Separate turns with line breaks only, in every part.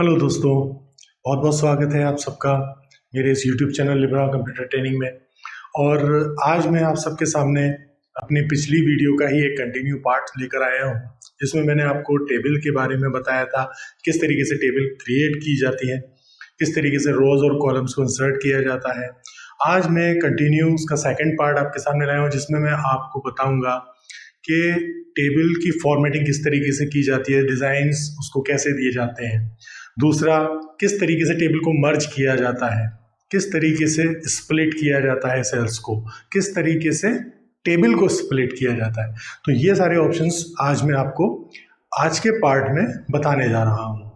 Hello दोस्तों, बहुत बहुत स्वागत है आप सबका मेरे इस YouTube channel Libra computer training में। और आज मैं आप सबके सामने अपनी पिछली वीडियो का ही एक कंटिन्यू पार्ट लेकर आया हूँ, जिसमें मैंने आपको टेबल के बारे में बताया था, किस तरीके से टेबल क्रिएट की जाती है, किस तरीके से रोज और कॉलम्स को इंसर्ट किया जाता है। आज मैं कंटिन्यू उसका सेकेंड पार्ट आपके सामने लाया हूँ, जिसमें मैं आपको बताऊँगा कि टेबल की फॉर्मेटिंग किस तरीके से की जाती है, डिज़ाइंस उसको कैसे दिए जाते हैं। दूसरा, किस तरीके से टेबल को मर्ज किया जाता है, किस तरीके से स्प्लिट किया जाता है सेल्स को, किस तरीके से टेबल को स्प्लिट किया जाता है। तो ये सारे ऑप्शंस आज मैं आपको आज के पार्ट में बताने जा रहा हूँ,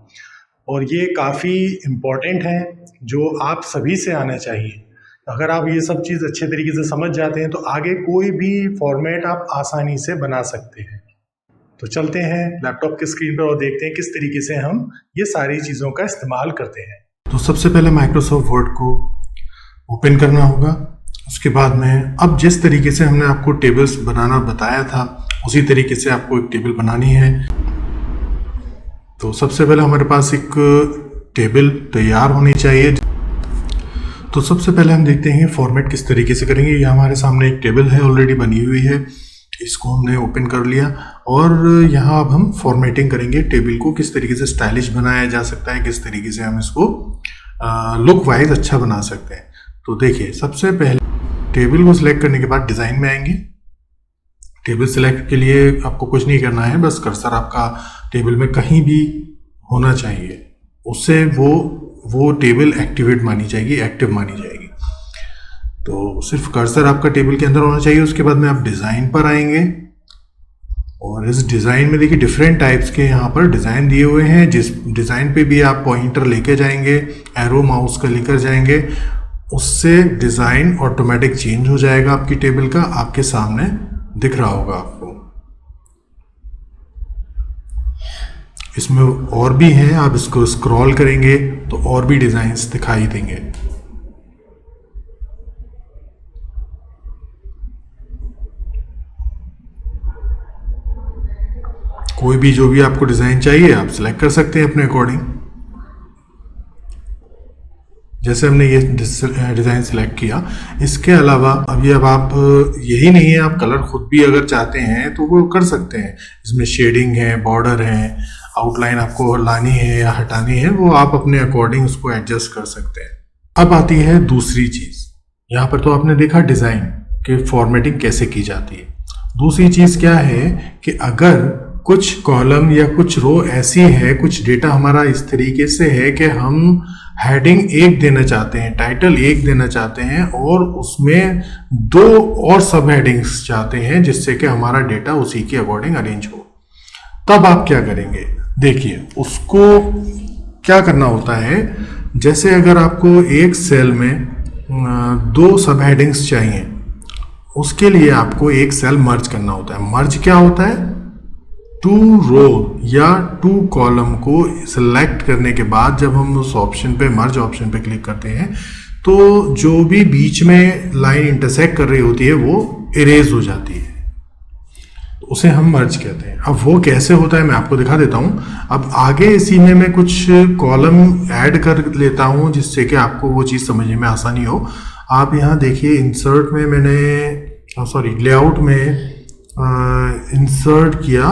और ये काफ़ी इम्पॉर्टेंट है, जो आप सभी से आना चाहिए। अगर आप ये सब चीज़ अच्छे तरीके से समझ जाते हैं तो आगे कोई भी फॉर्मेट आप आसानी से बना सकते हैं। तो चलते हैं लैपटॉप की स्क्रीन पर और देखते हैं किस तरीके से हम ये सारी चीज़ों का इस्तेमाल करते हैं। तो सबसे पहले माइक्रोसॉफ्ट वर्ड को ओपन करना होगा। उसके बाद में अब जिस तरीके से हमने आपको टेबल्स बनाना बताया था, उसी तरीके से आपको एक टेबल बनानी है। तो सबसे पहले हमारे पास एक टेबल तैयार होनी चाहिए। तो सबसे पहले हम देखते हैं फॉर्मेट किस तरीके से करेंगे। ये हमारे सामने एक टेबल है, ऑलरेडी बनी हुई है, इसको हमने ओपन कर लिया और यहाँ अब हम फॉर्मेटिंग करेंगे टेबल को, किस तरीके से स्टाइलिश बनाया जा सकता है, किस तरीके से हम इसको लुक वाइज अच्छा बना सकते हैं। तो देखिए, सबसे पहले टेबल को सिलेक्ट करने के बाद डिज़ाइन में आएंगे। टेबल सिलेक्ट के लिए आपको कुछ नहीं करना है, बस कर्सर आपका टेबल में कहीं भी होना चाहिए, उससे वो टेबल एक्टिवेट मानी जाएगी, एक्टिव मानी जाएगी। तो सिर्फ कर्सर आपका टेबल के अंदर होना चाहिए। उसके बाद में आप डिज़ाइन पर आएंगे और इस डिज़ाइन में देखिए डिफरेंट टाइप्स के यहाँ पर डिज़ाइन दिए हुए हैं। जिस डिज़ाइन पे भी आप पॉइंटर लेके जाएंगे, एरो माउस का लेकर जाएंगे, उससे डिज़ाइन ऑटोमेटिक चेंज हो जाएगा। आपकी टेबल का आपके सामने दिख रहा होगा आपको। इसमें और भी हैं, आप इसको स्क्रॉल करेंगे तो और भी डिज़ाइंस दिखाई देंगे। कोई भी जो भी आपको डिज़ाइन चाहिए आप सिलेक्ट कर सकते हैं अपने अकॉर्डिंग। जैसे हमने ये डिज़ाइन सिलेक्ट किया। इसके अलावा अभी अब आप यही नहीं है, आप कलर खुद भी अगर चाहते हैं तो वो कर सकते हैं। इसमें शेडिंग है, बॉर्डर है, आउटलाइन आपको लानी है या हटानी है, वो आप अपने अकॉर्डिंग उसको एडजस्ट कर सकते हैं। अब आती है दूसरी चीज़। यहाँ पर तो आपने देखा डिज़ाइन के फॉर्मेटिंग कैसे की जाती है। दूसरी चीज़ क्या है कि अगर कुछ कॉलम या कुछ रो ऐसी है, कुछ डेटा हमारा इस तरीके से है कि हम हेडिंग 1 देना चाहते हैं, टाइटल 1 देना चाहते हैं और उसमें 2 और सब हेडिंग्स चाहते हैं, जिससे कि हमारा डेटा उसी के अकॉर्डिंग अरेंज हो। तब आप क्या करेंगे, देखिए उसको क्या करना होता है। जैसे अगर आपको एक सेल में 2 सब हेडिंग्स चाहिए, उसके लिए आपको एक सेल मर्ज करना होता है। मर्ज क्या होता है, 2 रो या 2 कॉलम को सिलेक्ट करने के बाद जब हम उस ऑप्शन पे, मर्ज ऑप्शन पे क्लिक करते हैं, तो जो भी बीच में लाइन इंटरसेक्ट कर रही होती है वो इरेज हो जाती है, तो उसे हम मर्ज कहते हैं। अब वो कैसे होता है मैं आपको दिखा देता हूँ। अब आगे इसी में मैं कुछ कॉलम ऐड कर लेता हूँ, जिससे कि आपको वो चीज़ समझने में आसानी हो। आप यहाँ देखिए, इंसर्ट में मैंने लेआउट में इंसर्ट किया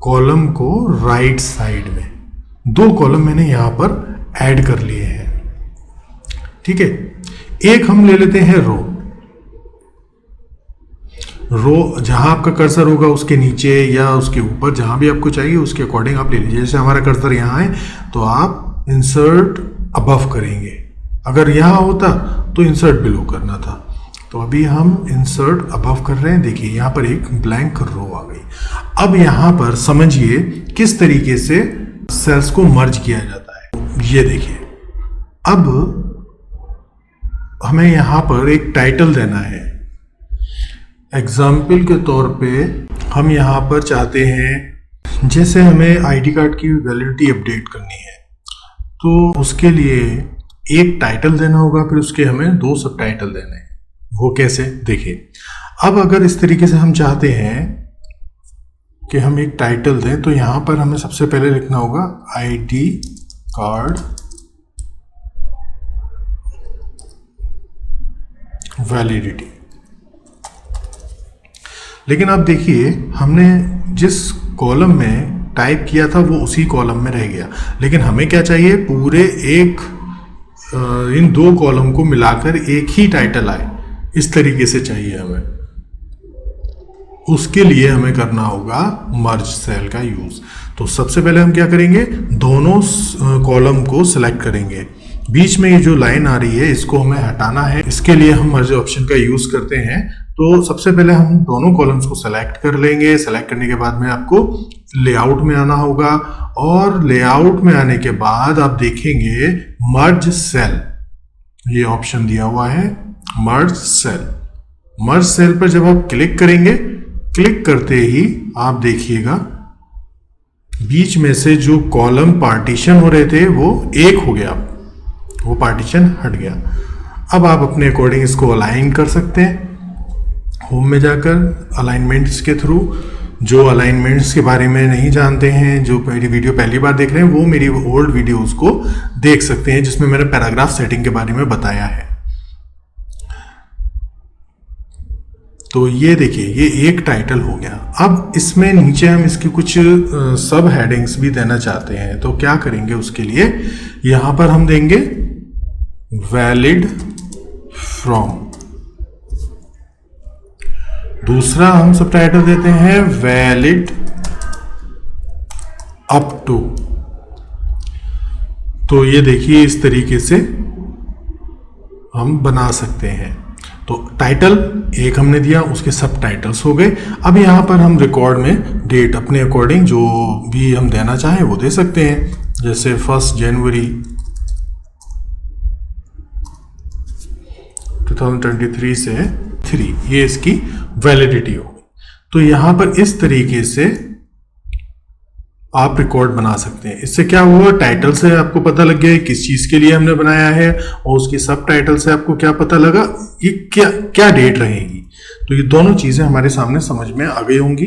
कॉलम को राइट साइड में। 2 कॉलम मैंने यहाँ पर ऐड कर लिए हैं, ठीक है। एक हम ले लेते हैं रो जहां आपका कर्सर होगा उसके नीचे या उसके ऊपर, जहां भी आपको चाहिए उसके अकॉर्डिंग आप ले लीजिए। जैसे हमारा कर्सर यहाँ है तो आप इंसर्ट अबव करेंगे, अगर यहाँ होता तो इंसर्ट बिलो करना था। तो अभी हम इंसर्ट अबव कर रहे हैं। देखिए यहाँ पर एक ब्लैंक रो आ गई। अब यहाँ पर समझिए किस तरीके से सेल्स को मर्ज किया जाता है। ये देखिए, अब हमें यहाँ पर एक टाइटल देना है। एग्जाम्पल के तौर पे हम यहाँ पर चाहते हैं, जैसे हमें आईडी कार्ड की वैलिडिटी अपडेट करनी है, तो उसके लिए एक टाइटल देना होगा, फिर उसके हमें 2 सब टाइटल देने हैं। वो कैसे, देखिए। अब अगर इस तरीके से हम चाहते हैं कि हम एक टाइटल दें, तो यहाँ पर हमें सबसे पहले लिखना होगा आईडी कार्ड वैलिडिटी। लेकिन अब देखिए, हमने जिस कॉलम में टाइप किया था वो उसी कॉलम में रह गया, लेकिन हमें क्या चाहिए, पूरे इन दो कॉलम को मिलाकर एक ही टाइटल आए, इस तरीके से चाहिए हमें। उसके लिए हमें करना होगा मर्ज सेल का यूज। तो सबसे पहले हम क्या करेंगे, दोनों कॉलम को सिलेक्ट करेंगे। बीच में ये जो लाइन आ रही है इसको हमें हटाना है, इसके लिए हम मर्ज ऑप्शन का यूज करते हैं। तो सबसे पहले हम दोनों कॉलम्स को सेलेक्ट कर लेंगे। सेलेक्ट करने के बाद में आपको लेआउट में आना होगा, और लेआउट में आने के बाद आप देखेंगे मर्ज सेल, ये ऑप्शन दिया हुआ है मर्ज सेल। मर्ज सेल पर जब आप क्लिक करेंगे, क्लिक करते ही आप देखिएगा बीच में से जो कॉलम पार्टीशन हो रहे थे वो एक हो गया, वो पार्टीशन हट गया। अब आप अपने अकॉर्डिंग इसको अलाइन कर सकते हैं। होम में जाकर अलाइनमेंट्स के थ्रू, जो अलाइनमेंट्स के बारे में नहीं जानते हैं, जो मेरी वीडियो पहली बार देख रहे हैं, वो मेरी ओल्ड वीडियोस को देख सकते हैं जिसमें मैंने पैराग्राफ सेटिंग के बारे में बताया है। तो ये देखिए, ये एक टाइटल हो गया। अब इसमें नीचे हम इसकी कुछ सब हेडिंग्स भी देना चाहते हैं, तो क्या करेंगे उसके लिए, यहां पर हम देंगे वैलिड फ्रॉम। दूसरा हम सब टाइटल देते हैं वैलिड अप टू। तो ये देखिए, इस तरीके से हम बना सकते हैं। तो टाइटल एक हमने दिया, उसके सब टाइटल्स हो गए। अब यहां पर हम रिकॉर्ड में डेट अपने अकॉर्डिंग जो भी हम देना चाहें वो दे सकते हैं, जैसे 1 जनवरी 2023 से 3, ये इसकी वैलिडिटी होगी। तो यहां पर इस तरीके से आप रिकॉर्ड बना सकते हैं। इससे क्या हुआ, टाइटल से आपको पता लग गया किस चीज के लिए हमने बनाया है, और उसकी सब टाइटल से आपको क्या पता लगा, ये क्या क्या डेट रहेगी। तो ये दोनों चीजें हमारे सामने समझ में आ गई होंगी।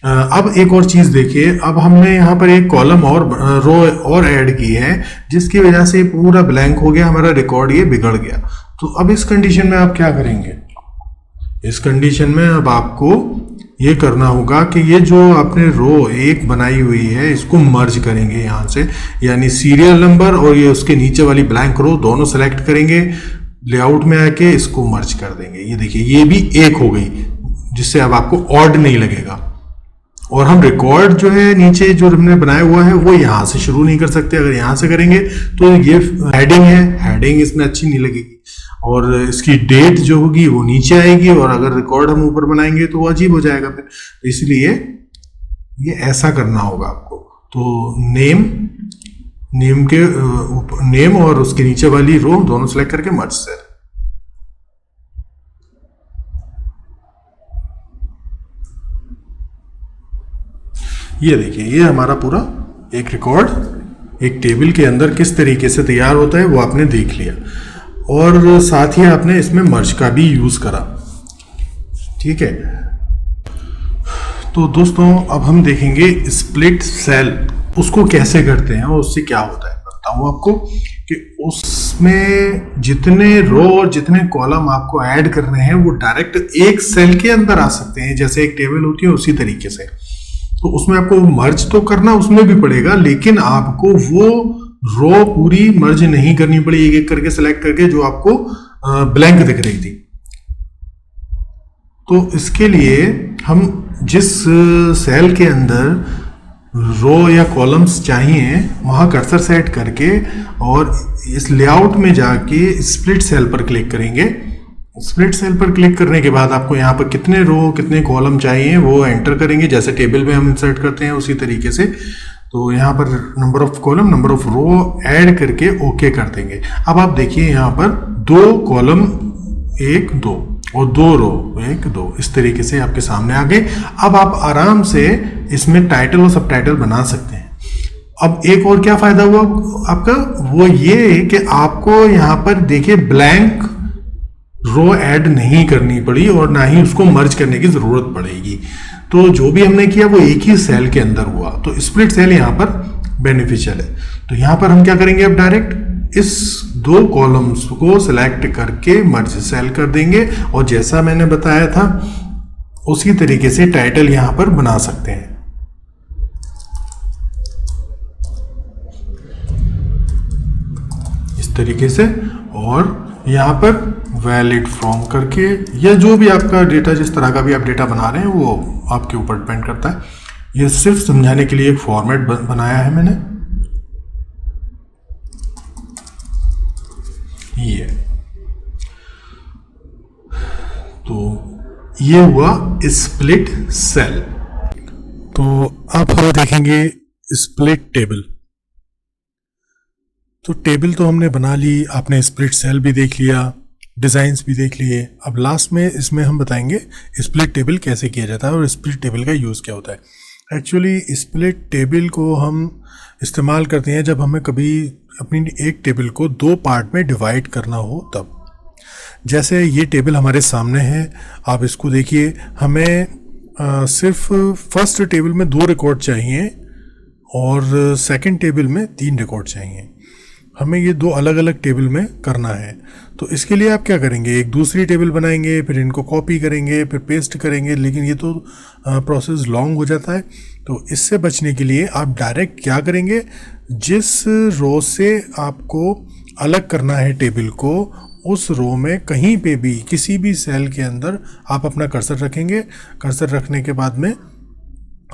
अब एक और चीज देखिए, अब हमने यहाँ पर एक कॉलम और रो और ऐड की है, जिसकी वजह से पूरा ब्लैंक हो गया हमारा रिकॉर्ड, ये बिगड़ गया। तो अब इस कंडीशन में आप क्या करेंगे, इस कंडीशन में अब आपको ये करना होगा कि ये जो आपने रो एक बनाई हुई है इसको मर्ज करेंगे यहाँ से, यानी सीरियल नंबर और ये उसके नीचे वाली ब्लैंक रो दोनों सेलेक्ट करेंगे, लेआउट में आके इसको मर्ज कर देंगे। ये देखिए, ये भी एक हो गई, जिससे अब आपको ऑड नहीं लगेगा। और हम रिकॉर्ड जो है नीचे जो हमने बनाया हुआ है वो यहाँ से शुरू नहीं कर सकते। अगर यहाँ से करेंगे तो ये हेडिंग है, हेडिंग इसमें अच्छी नहीं लगेगी, और इसकी डेट जो होगी वो नीचे आएगी, और अगर रिकॉर्ड हम ऊपर बनाएंगे तो वो अजीब हो जाएगा फिर। इसलिए ये ऐसा करना होगा आपको। तो नेम के नेम और उसके नीचे वाली रो दोनों सेलेक्ट करके मर्ज सेल। ये देखिए, ये हमारा पूरा एक रिकॉर्ड एक टेबल के अंदर किस तरीके से तैयार होता है वो आपने देख लिया, और साथ ही आपने इसमें मर्ज का भी यूज करा। ठीक है, तो दोस्तों अब हम देखेंगे स्प्लिट सेल, उसको कैसे करते हैं और उससे क्या होता है। बताऊं आपको कि उसमें जितने रो और जितने कॉलम आपको ऐड करने हैं वो डायरेक्ट एक सेल के अंदर आ सकते हैं, जैसे एक टेबल होती है उसी तरीके से। तो उसमें आपको मर्ज तो करना उसमें भी पड़ेगा, लेकिन आपको वो रो पूरी मर्ज नहीं करनी पड़ी एक एक करके सेलेक्ट करके जो आपको ब्लैंक दिख रही थी। तो इसके लिए हम जिस सेल के अंदर रो या कॉलम्स चाहिए वहां कर्सर सेट करके और इस लेआउट में जाके स्प्लिट सेल पर क्लिक करेंगे। स्प्लिट सेल पर क्लिक करने के बाद आपको यहाँ पर कितने रो कितने कॉलम चाहिए वो एंटर करेंगे, जैसे टेबल में हम इंसर्ट करते हैं उसी तरीके से। तो यहाँ पर number of column number of row add करके ओके कर देंगे। अब आप देखिए यहाँ पर 2 कॉलम 1 2 और 2 रो 1 2 इस तरीके से आपके सामने आ गए। अब आप आराम से इसमें टाइटल और सब टाइटल बना सकते हैं। अब एक और क्या फायदा हुआ आपका, वो ये कि आपको यहाँ पर देखिए ब्लैंक रो ऐड नहीं करनी पड़ी और ना ही उसको मर्ज करने की जरूरत पड़ेगी। तो जो भी हमने किया वो एक ही सेल के अंदर हुआ। तो स्प्लिट सेल यहाँ पर बेनिफिशियल है। तो यहाँ पर हम क्या करेंगे, अब डायरेक्ट इस 2 कॉलम्स को सिलेक्ट करके मर्ज सेल कर देंगे और जैसा मैंने बताया था उसी तरीके से टाइटल यहाँ पर बना सकते हैं। इस तरीके से, और यहाँ पर वैलिड फ्रॉम करके, या जो भी आपका डेटा, जिस तरह का भी आप डेटा बना रहे हैं वो आपके ऊपर डिपेंड करता है। ये सिर्फ समझाने के लिए एक फॉर्मेट बनाया है मैंने। ये तो ये हुआ स्प्लिट सेल। तो अब हम देखेंगे स्प्लिट टेबल। तो टेबल तो हमने बना ली, आपने स्प्लिट सेल भी देख लिया, डिज़ाइंस भी देख लिए। अब लास्ट में इसमें हम बताएंगे स्प्लिट टेबल कैसे किया जाता है और स्प्लिट टेबल का यूज़ क्या होता है। एक्चुअली स्प्लिट टेबल को हम इस्तेमाल करते हैं जब हमें कभी अपनी एक टेबल को 2 पार्ट में डिवाइड करना हो तब। जैसे ये टेबल हमारे सामने है, आप इसको देखिए। हमें सिर्फ फर्स्ट टेबल में 2 रिकॉर्ड चाहिए और सेकंड टेबल में 3 रिकॉर्ड चाहिए। हमें ये 2 अलग अलग टेबल में करना है। तो इसके लिए आप क्या करेंगे, एक दूसरी टेबल बनाएंगे, फिर इनको कॉपी करेंगे, फिर पेस्ट करेंगे, लेकिन ये तो प्रोसेस लॉन्ग हो जाता है। तो इससे बचने के लिए आप डायरेक्ट क्या करेंगे, जिस रो से आपको अलग करना है टेबल को, उस रो में कहीं पे भी किसी भी सेल के अंदर आप अपना कर्सर रखेंगे। कर्सर रखने के बाद में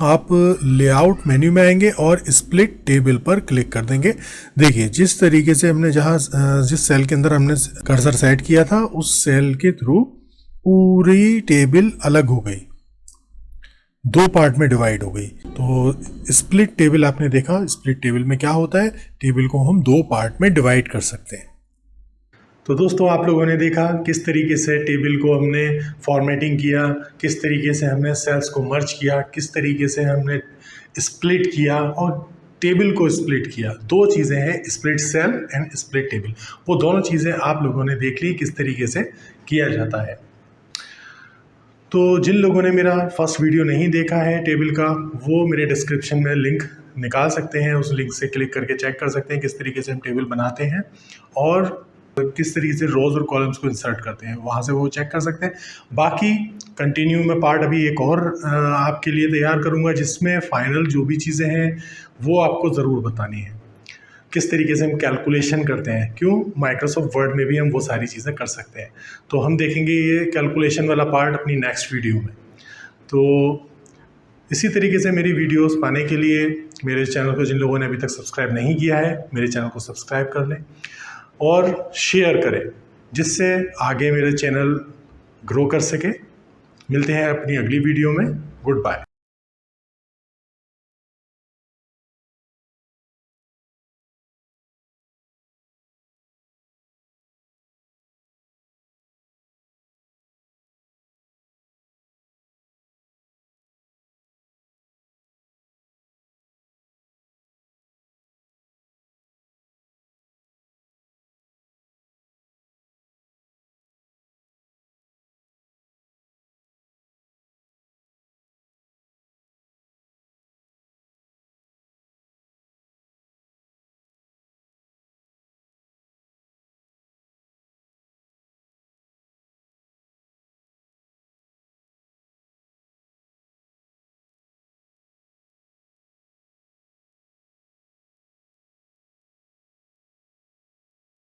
आप लेआउट मेन्यू में आएंगे और स्प्लिट टेबल पर क्लिक कर देंगे। देखिए जिस तरीके से हमने जिस सेल के अंदर हमने कर्सर सेट किया था उस सेल के थ्रू पूरी टेबल अलग हो गई, 2 पार्ट में डिवाइड हो गई। तो स्प्लिट टेबल आपने देखा, स्प्लिट टेबल में क्या होता है, टेबल को हम 2 पार्ट में डिवाइड कर सकते हैं। तो दोस्तों आप लोगों ने देखा किस तरीके से टेबल को हमने फॉर्मेटिंग किया, किस तरीके से हमने सेल्स को मर्ज किया, किस तरीके से हमने स्प्लिट किया और टेबल को स्प्लिट किया। 2 चीज़ें हैं, split cell and split table. वो दोनों चीज़ें आप लोगों ने देख ली किस तरीके से किया जाता है। तो जिन लोगों ने मेरा फर्स्ट वीडियो नहीं देखा है टेबल का, वो मेरे डिस्क्रिप्शन में लिंक निकाल सकते हैं, उस लिंक से क्लिक करके चेक कर सकते हैं किस तरीके से हम टेबल बनाते हैं और किस तरीके से रोज और कॉलम्स को इंसर्ट करते हैं, वहाँ से वो चेक कर सकते हैं। बाकी कंटिन्यू में पार्ट अभी एक और आपके लिए तैयार करूँगा जिसमें फाइनल जो भी चीज़ें हैं वो आपको ज़रूर बतानी है, किस तरीके से हम कैलकुलेशन करते हैं। क्यों, माइक्रोसॉफ्ट वर्ड में भी हम वो सारी चीज़ें कर सकते हैं। तो हम देखेंगे ये कैलकुलेशन वाला पार्ट अपनी नेक्स्ट वीडियो में। तो इसी तरीके से मेरी वीडियोस पाने के लिए मेरे चैनल को जिन लोगों ने अभी तक सब्सक्राइब नहीं किया है, मेरे चैनल को सब्सक्राइब कर लें और शेयर करें, जिससे आगे मेरा चैनल ग्रो कर सके। मिलते हैं अपनी अगली वीडियो में। Good bye.